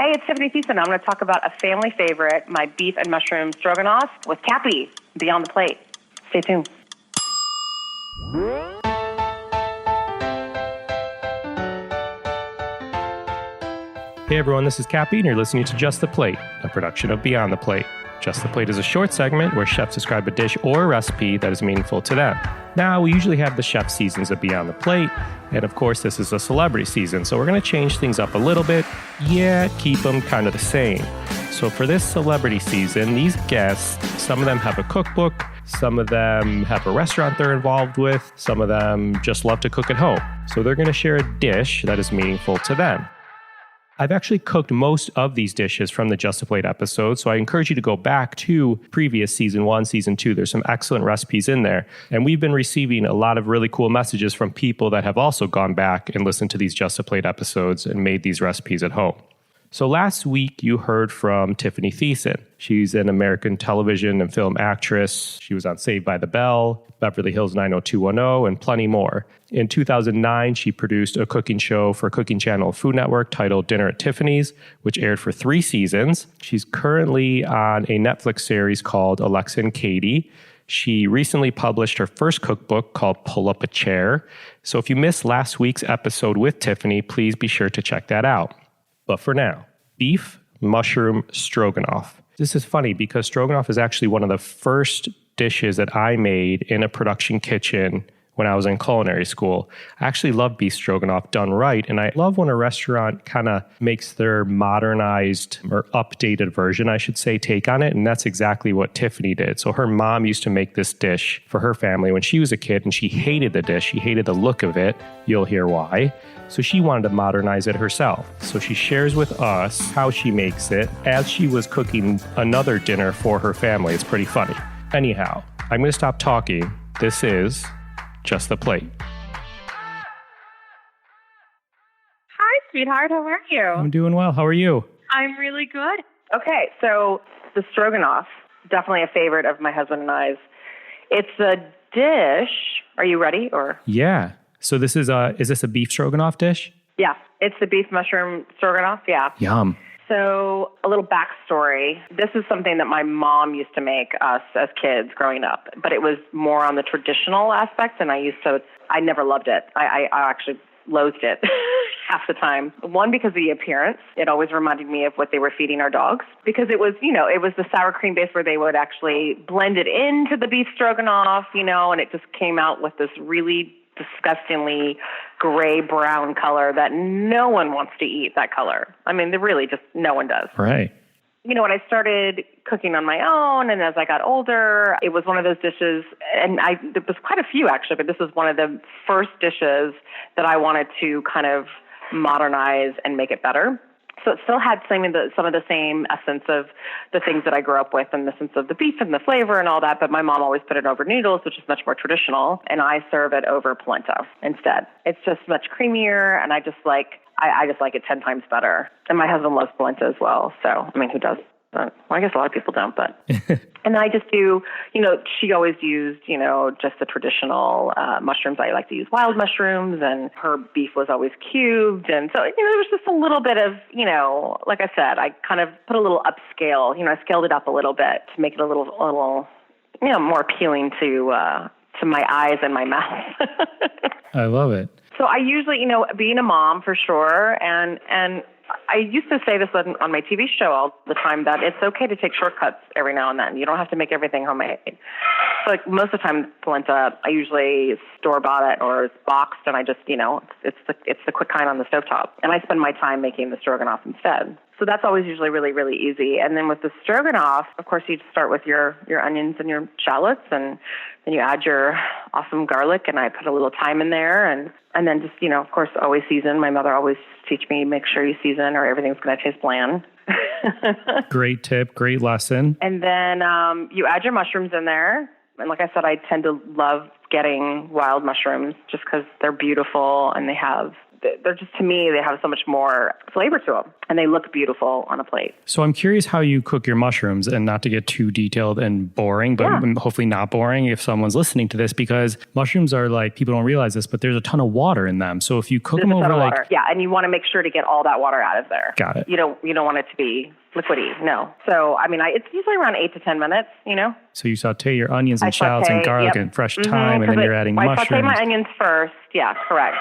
Hey, it's Tiffani Thiessen. I'm going to talk about a family favorite, my beef and mushroom stroganoff with Cappy, Beyond the Plate. Stay tuned. Hey everyone, this is Cappy, and you're listening to Just the Plate, a production of Beyond the Plate. Just the Plate is a short segment where chefs describe a dish or a recipe that is meaningful to them. Now, we usually have the chef seasons of Beyond the Plate, and of course, this is a celebrity season, so we're going to change things up a little bit, yet keep them kind of the same. So for this celebrity season, these guests, some of them have a cookbook, some of them have a restaurant they're involved with, some of them just love to cook at home. So they're going to share a dish that is meaningful to them. I've actually cooked most of these dishes from the Just a Plate episode, so I encourage you to go back to previous season 1, season 2. There's some excellent recipes in there. And we've been receiving a lot of really cool messages from people that have also gone back and listened to these Just a Plate episodes and made these recipes at home. So last week, you heard from Tiffani Thiessen. She's an American television and film actress. She was on Saved by the Bell, Beverly Hills 90210, and plenty more. In 2009, she produced a cooking show for Cooking Channel Food Network titled Dinner at Tiffany's, which aired for 3 seasons. She's currently on a Netflix series called Alexa and Katie. She recently published her first cookbook called Pull Up a Chair. So if you missed last week's episode with Tiffani, please be sure to check that out. But for now, Beef Mushroom Stroganoff. This is funny because stroganoff is actually one of the first dishes that I made in a production kitchen when I was in culinary school. I actually love beef stroganoff done right, and I love when a restaurant kind of makes their modernized or updated version, I should say, take on it, and that's exactly what Tiffani did. So her mom used to make this dish for her family when she was a kid, and she hated the dish. She hated the look of it. You'll hear why. So she wanted to modernize it herself. So she shares with us how she makes it as she was cooking another dinner for her family. It's pretty funny. Anyhow, I'm going to stop talking. This is Just the Plate. Hi, sweetheart. How are you? I'm doing well. How are you? I'm really good. Okay, so the stroganoff, definitely a favorite of my husband and I's. It's a dish. Are you ready? Or Yeah. So this is this a beef stroganoff dish? Yeah, it's the beef mushroom stroganoff. Yeah. Yum. So a little backstory. This is something that my mom used to make us as kids growing up, but it was more on the traditional aspect, and I never loved it. I actually loathed it half the time. One, because of the appearance. It always reminded me of what they were feeding our dogs, because it was the sour cream base where they would actually blend it into the beef stroganoff, and it just came out with this really disgustingly gray-brown color that no one wants to eat that color. I mean, no one does. Right. When I started cooking on my own and as I got older, it was one of those dishes, and there was quite a few actually, but this was one of the first dishes that I wanted to kind of modernize and make it better. So it still had some of the same essence of the things that I grew up with, and the sense of the beef and the flavor and all that. But my mom always put it over noodles, which is much more traditional, and I serve it over polenta instead. It's just much creamier, and I just like it 10 times better. And my husband loves polenta as well. So who does? Well, I guess a lot of people don't, but and I just do. She always used just the traditional mushrooms. I like to use wild mushrooms, and her beef was always cubed, and so there was just a little bit of like I said, I kind of put a little upscale. I scaled it up a little bit to make it a little more appealing to my eyes and my mouth. I love it. So I usually being a mom for sure, and I used to say this on my TV show all the time, that it's okay to take shortcuts every now and then. You don't have to make everything homemade. So most of the time, polenta, I usually store-bought it or it's boxed, and I just, it's the quick kind on the stovetop. And I spend my time making the stroganoff instead. So that's always usually really, really easy. And then with the stroganoff, of course, you start with your onions and your shallots, and then you add your awesome garlic, and I put a little thyme in there, and then just, of course, always season. My mother always teach me, make sure you season or everything's going to taste bland. Great tip, great lesson. And then you add your mushrooms in there. And like I said, I tend to love getting wild mushrooms just because they're beautiful and they have they're just, to me, they have so much more flavor to them, and they look beautiful on a plate. So I'm curious how you cook your mushrooms, and not to get too detailed and boring, but hopefully not boring if someone's listening to this, because mushrooms are like, people don't realize this, but there's a ton of water in them. So if you cook them over like... Yeah, and you want to make sure to get all that water out of there. Got it. You don't want it to be liquidy, no. So, I mean, it's usually around 8 to 10 minutes, So you saute your onions and shallots and garlic and fresh thyme, and then you're adding mushrooms. I saute my onions first. Yeah, correct.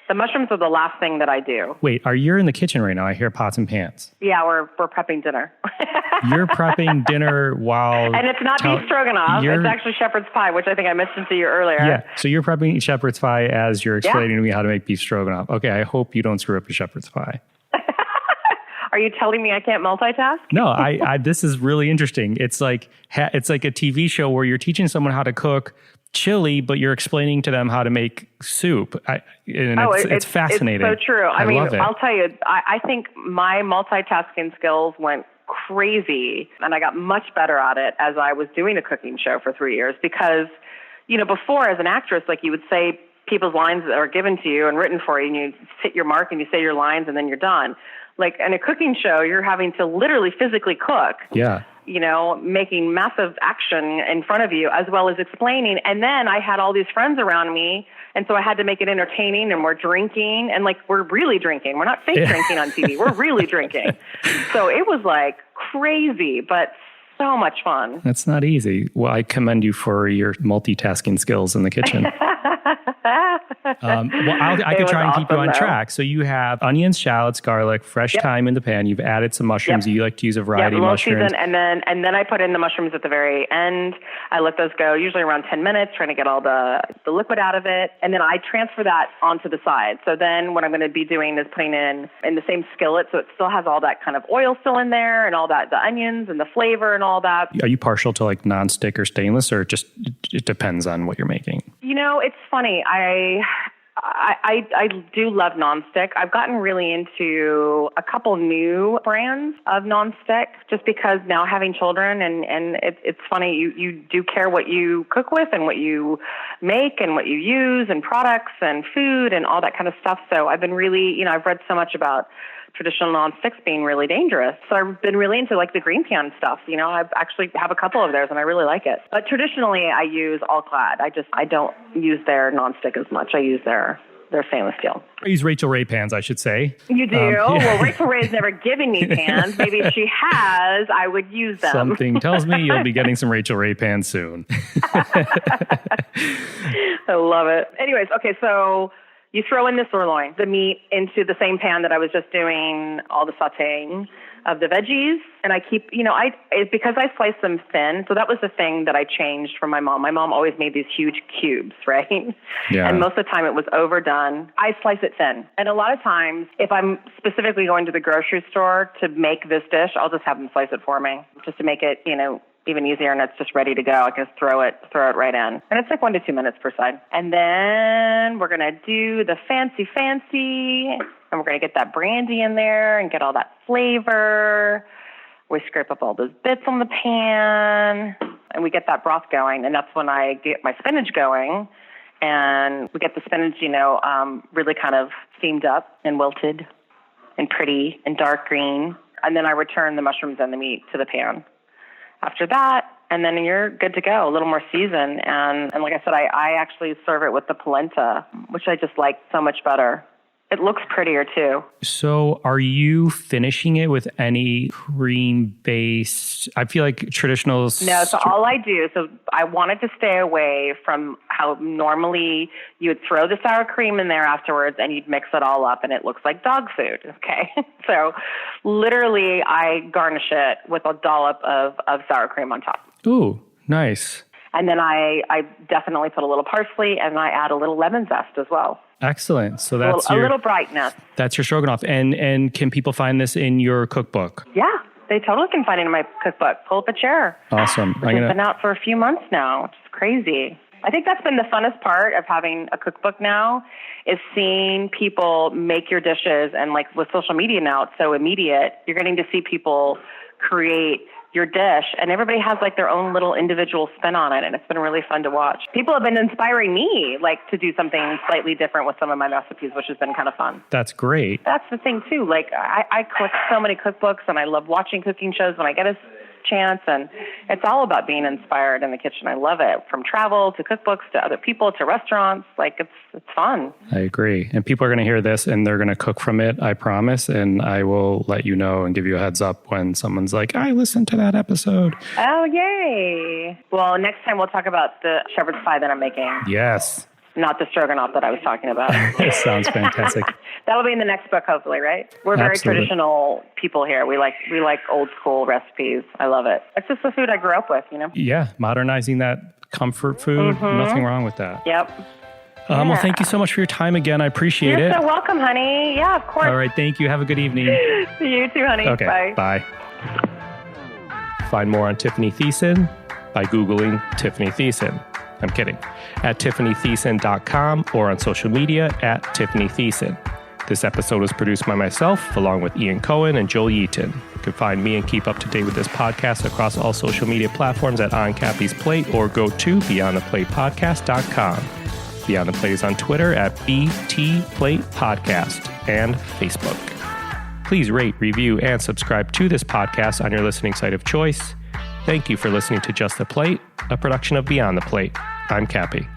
The mushrooms are the last thing that I do. Wait, you're in the kitchen right now? I hear pots and pans. Yeah, we're prepping dinner. You're prepping dinner while... And it's not beef stroganoff. It's actually shepherd's pie, which I think I mentioned to you earlier. Yeah, so you're prepping shepherd's pie as you're explaining to me how to make beef stroganoff. Okay, I hope you don't screw up your shepherd's pie. Are you telling me I can't multitask? No, I this is really interesting. It's like a TV show where you're teaching someone how to cook chili, but you're explaining to them how to make soup. It's fascinating. It's so true. I mean, love it. I'll tell you, I think my multitasking skills went crazy, and I got much better at it as I was doing a cooking show for 3 years, because, before as an actress, like, you would say people's lines that are given to you and written for you, and you hit your mark and you say your lines and then you're done. Like, in a cooking show, you're having to literally physically cook. Yeah. Making massive action in front of you, as well as explaining. And then I had all these friends around me, and so I had to make it entertaining, and we're drinking, and like, we're really drinking. We're not fake drinking on TV. We're really drinking. So it was like crazy, but so much fun. That's not easy. Well, I commend you for your multitasking skills in the kitchen. I could try and keep you on track. So you have onions, shallots, garlic, fresh thyme in the pan. You've added some mushrooms. You like to use a variety of mushrooms. Season, and then I put in the mushrooms at the very end. I let those go usually around 10 minutes, trying to get all the liquid out of it. And then I transfer that onto the side. So then what I'm going to be doing is putting in the same skillet, so it still has all that kind of oil still in there, and all that, the onions and the flavor and all that. Are you partial to like nonstick or stainless, or just it depends on what you're making? It's funny. I do love nonstick. I've gotten really into a couple new brands of nonstick, just because now having children, and it's funny, you do care what you cook with and what you make and what you use and products and food and all that kind of stuff. So I've been really, I've read so much about traditional nonsticks being really dangerous. So I've been really into like the green pan stuff. I actually have a couple of theirs and I really like it. But traditionally I use All Clad. I don't use their nonstick as much. I use their stainless steel. I use Rachel Ray pans, I should say. You do? Well, Rachel Ray has never given me pans. Maybe if she has, I would use them. Something tells me you'll be getting some Rachel Ray pans soon. I love it. Anyways, okay, so you throw in the sirloin, the meat, into the same pan that I was just doing all the sauteing of the veggies. And I keep, because I slice them thin. So that was the thing that I changed from my mom. My mom always made these huge cubes, right? Yeah. And most of the time it was overdone. I slice it thin. And a lot of times, if I'm specifically going to the grocery store to make this dish, I'll just have them slice it for me, just to make it, even easier, and it's just ready to go. I can just throw it right in. And it's like 1 to 2 minutes per side. And then we're going to do the fancy, and we're going to get that brandy in there and get all that flavor. We scrape up all those bits on the pan, and we get that broth going. And that's when I get my spinach going. And we get the spinach, really kind of steamed up and wilted and pretty and dark green. And then I return the mushrooms and the meat to the pan. After that, and then you're good to go, a little more seasoned. And like I said, I actually serve it with the polenta, which I just like so much better. It looks prettier too. So are you finishing it with any cream-based, I feel like traditional... No, so all I do, so I wanted to stay away from how normally you would throw the sour cream in there afterwards and you'd mix it all up and it looks like dog food, okay? So literally I garnish it with a dollop of sour cream on top. Ooh, nice. And then I definitely put a little parsley, and I add a little lemon zest as well. Excellent. So that's a little brightness. That's your stroganoff. And can people find this in your cookbook? Yeah, they totally can find it in my cookbook. Pull up a chair. Awesome. It's been out for a few months now, which is crazy. I think that's been the funnest part of having a cookbook now, is seeing people make your dishes. And like with social media now, it's so immediate. You're getting to see people create your dish, and everybody has like their own little individual spin on it, and it's been really fun to watch. People have been inspiring me like to do something slightly different with some of my recipes, which has been kind of fun. That's great. That's the thing too. Like I collect so many cookbooks, and I love watching cooking shows when I get a chance, and it's all about being inspired in the kitchen. I love it, from travel to cookbooks to other people to restaurants. Like it's fun. I agree. And people are going to hear this and they're going to cook from it, I promise. And I will let you know and give you a heads up when someone's like, I listened to that episode. Oh, yay. Well, next time we'll talk about the shepherd's pie that I'm making. Yes. Not the stroganoff that I was talking about. It sounds fantastic. That'll be in the next book, hopefully, right? We're very traditional people here. We like old school recipes. I love it. It's just the food I grew up with, you know? Yeah, modernizing that comfort food. Nothing wrong with that. Yep. Well, thank you so much for your time again. I appreciate it. You're so welcome, honey. Yeah, of course. All right, thank you. Have a good evening. You too, honey. Okay, bye. Find more on Tiffani Thiessen by Googling Tiffani Thiessen. I'm kidding. At TiffaniThiessen.com or on social media at Tiffani Thiessen. This episode was produced by myself, along with Ian Cohen and Joel Yeaton. You can find me and keep up to date with this podcast across all social media platforms at On Cappy's Plate, or go to BeyondThePlatePodcast.com. Beyond the Plate is on Twitter at BT Plate Podcast and Facebook. Please rate, review, and subscribe to this podcast on your listening site of choice. Thank you for listening to Just the Plate, a production of Beyond the Plate. I'm Cappy.